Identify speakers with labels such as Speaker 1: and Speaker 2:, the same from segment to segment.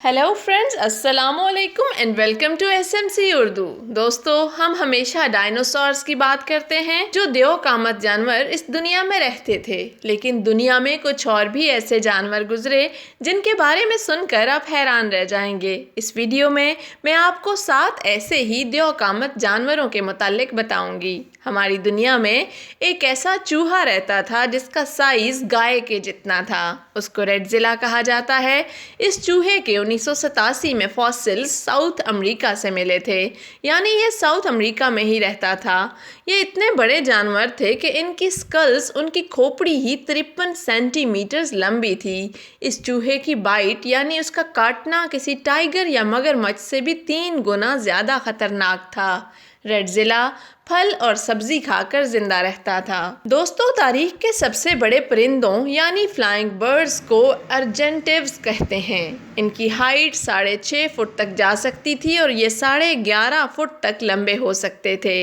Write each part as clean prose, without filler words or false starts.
Speaker 1: Hello friends, अस्सलाम वालेकुम and welcome to SMC Urdu. दोस्तों, हम हमेशा डायनासोर्स की बात करते हैं जो देव कामत जानवर इस दुनिया में रहते थे, लेकिन दुनिया में कुछ और भी ऐसे जानवर गुजरे जिनके बारे में सुनकर आप हैरान रह जाएंगे। इस वीडियो में मैं आपको 7 ऐसे ही देव कामत जानवरों के मुतालिक बताऊंगी। हमारी दुनिया में एक ऐसा चूहा रहता था जिसका साइज गाय के जितना था। उसको रेडजिला कहा जाता है। इस चूहे के 1987 में फॉसिल्स साउथ अमेरिका से मिले थे, यानी ये साउथ अमेरिका में ही रहता था। ये इतने बड़े जानवर थे कि इनकी स्कल्स, उनकी खोपड़ी ही 53 सेंटीमीटर लंबी थी। इस चूहे की बाइट यानी उसका काटना किसी टाइगर या मगरमच्छ से भी 3 गुना ज़्यादा खतरनाक था। रेडजिला फल और सब्जी खाकर जिंदा रहता था। दोस्तों, तारीख के सबसे बड़े परिंदों यानी फ्लाइंग बर्ड्स को अर्जेंटिव्स कहते हैं। इनकी हाइट 6.5 फुट तक जा सकती थी और ये 11.5 फुट तक लंबे हो सकते थे।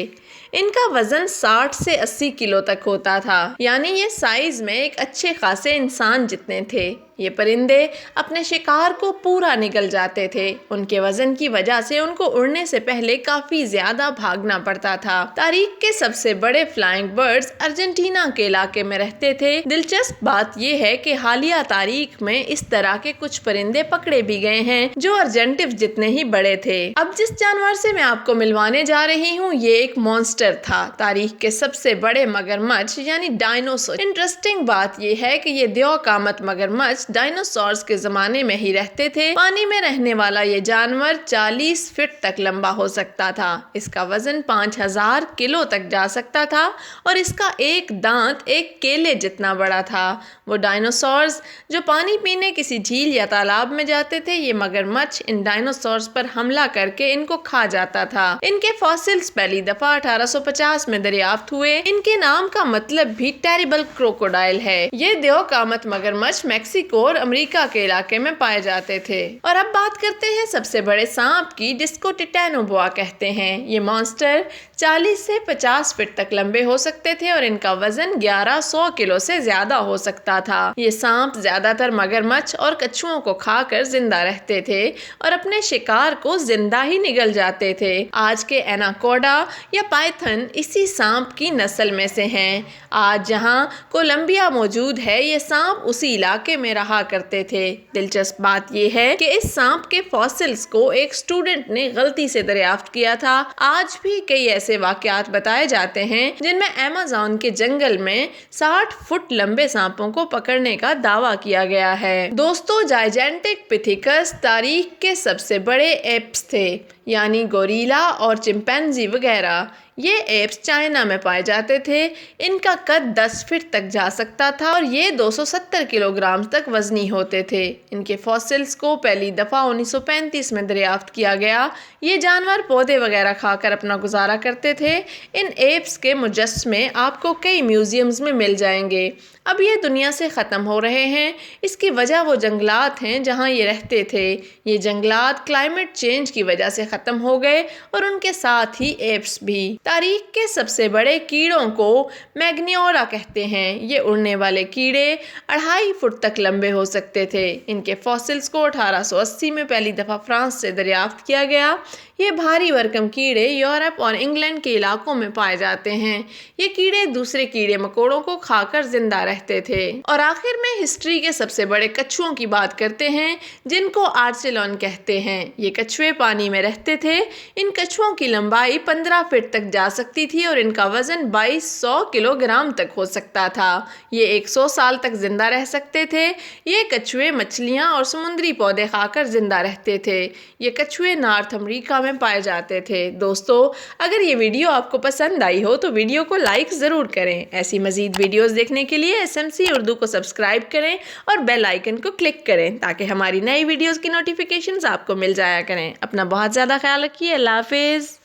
Speaker 1: इनका वजन 60 से 80 किलो तक होता था, यानी ये साइज में एक अच्छे खासे इंसान जितने थे। ये परिंदे अपने शिकार को पूरा निगल जाते थे। उनके वजन की वजह से उनको उड़ने से पहले काफी ज्यादा भागना पड़ता था। तारीख के सबसे बड़े फ्लाइंग बर्ड्स अर्जेंटीना के इलाके में रहते थे। दिलचस्प बात यह है कि हालिया तारीख में इस तरह के कुछ परिंदे पकड़े भी गए हैं जो अर्जेंटिव जितने ही बड़े थे। अब जिस जानवर से मैं आपको मिलवाने जा रही हूँ, ये एक मॉन्स्टर था, तारीख के सबसे बड़े मगरमच्छ यानी डायनासोर। इंटरेस्टिंग बात यह है कि ये देव कामत मगरमच्छ डायनासोर्स के जमाने में ही रहते थे। पानी में रहने वाला ये जानवर 40 फीट तक लंबा हो सकता था। इसका वजन 5000 किलो तक जा सकता था और इसका एक दांत एक केले जितना बड़ा था। वो डायनासोर्स जो पानी पीने किसी झील या तालाब में जाते थे, ये मगरमच्छ इन डायनासोर्स पर हमला करके इनको खा जाता था। इनके फॉसिल्स पहली दफा 1850 में दरियाफ्त हुए। इनके नाम का मतलब भी टेरिबल क्रोकोडाइल है। ये देव कामत मगरमच्छ मैक्सिको और अमेरिका के इलाके में पाए जाते थे। और अब बात करते हैं सबसे बड़े सांप की, जिसको टिटैनोबोआ कहते हैं। ये मॉन्स्टर 40 से 50 फीट तक लंबे हो सकते थे और इनका वजन 1100 किलो से ज्यादा हो सकता था। ये सांप ज्यादातर मगरमच्छ और कछुओं को खाकर जिंदा रहते थे और अपने शिकार को जिंदा ही निगल जाते थे। आज के एनाकोडा या पाइथन इसी सांप की नस्ल में से हैं। आज जहाँ कोलंबिया मौजूद है, ये सांप उसी इलाके में रहा करते थे। दिलचस्प बात यह है कि इस सांप के फॉसिल्स को एक स्टूडेंट ने गलती से दरियाफ्त किया था। आज भी कई ऐसे वाकयात बताए जाते हैं जिनमें अमेज़न के जंगल में 60 फुट लंबे सांपों को पकड़ने का दावा किया गया है। दोस्तों, जायजेंटिक पिथिकस तारीख के सबसे बड़े एप्स थे, यानी गोरिल्ला और चिंपैंजी वगैरह। ये एप्स चाइना में पाए जाते थे। इनका कद 10 फीट तक जा सकता था और ये 270 किलोग्राम तक वजनी होते थे। इनके फॉसिल्स को पहली दफा 1935 में दरियाफ्त किया गया। ये जानवर पौधे वगैरह खाकर अपना गुजारा करते थे। इन एप्स के मुजस्समे आपको कई म्यूजियम्स में मिल जाएंगे। अब ये दुनिया से ख़त्म हो रहे हैं। इसकी वजह वो जंगलात हैं जहाँ ये रहते थे। ये जंगलात क्लाइमेट चेंज की वजह से ख़त्म हो गए और उनके साथ ही एप्स भी। तारीख के सबसे बड़े कीड़ों को मैग्नियोरा कहते हैं। ये उड़ने वाले कीड़े 2.5 फुट तक लंबे हो सकते थे। इनके फॉसिल्स को 1880 में पहली दफ़ा फ्रांस से दरियाफ्त किया गया। ये भारी भरकम कीड़े यूरोप और इंग्लैंड के इलाकों में पाए जाते हैं। ये कीड़े दूसरे कीड़े मकोड़ों को खाकर जिंदा रहते थे। और आखिर में हिस्ट्री के सबसे बड़े कछुओं की बात करते हैं, जिनको आर्चेलॉन कहते हैं। ये कछुए पानी में रहते थे। इन कछुओं की लंबाई 15 फीट तक जा सकती थी और इनका वजन 2200 किलोग्राम तक हो सकता था। ये 100 साल तक जिंदा रह सकते थे। ये कछुए मछलियाँ और समुद्री पौधे खाकर जिंदा रहते थे। ये कछुए नॉर्थ अमेरिका में पाए जाते थे। दोस्तों, अगर ये वीडियो आपको पसंद आई हो तो वीडियो को लाइक ज़रूर करें। ऐसी मज़ीद वीडियोस देखने के लिए एसएमसी उर्दू को सब्सक्राइब करें और बेल आइकन को क्लिक करें ताकि हमारी नई वीडियोस की नोटिफिकेशंस आपको मिल जाया करें। अपना बहुत ज़्यादा ख्याल रखिए। अल्लाह हाफिज़।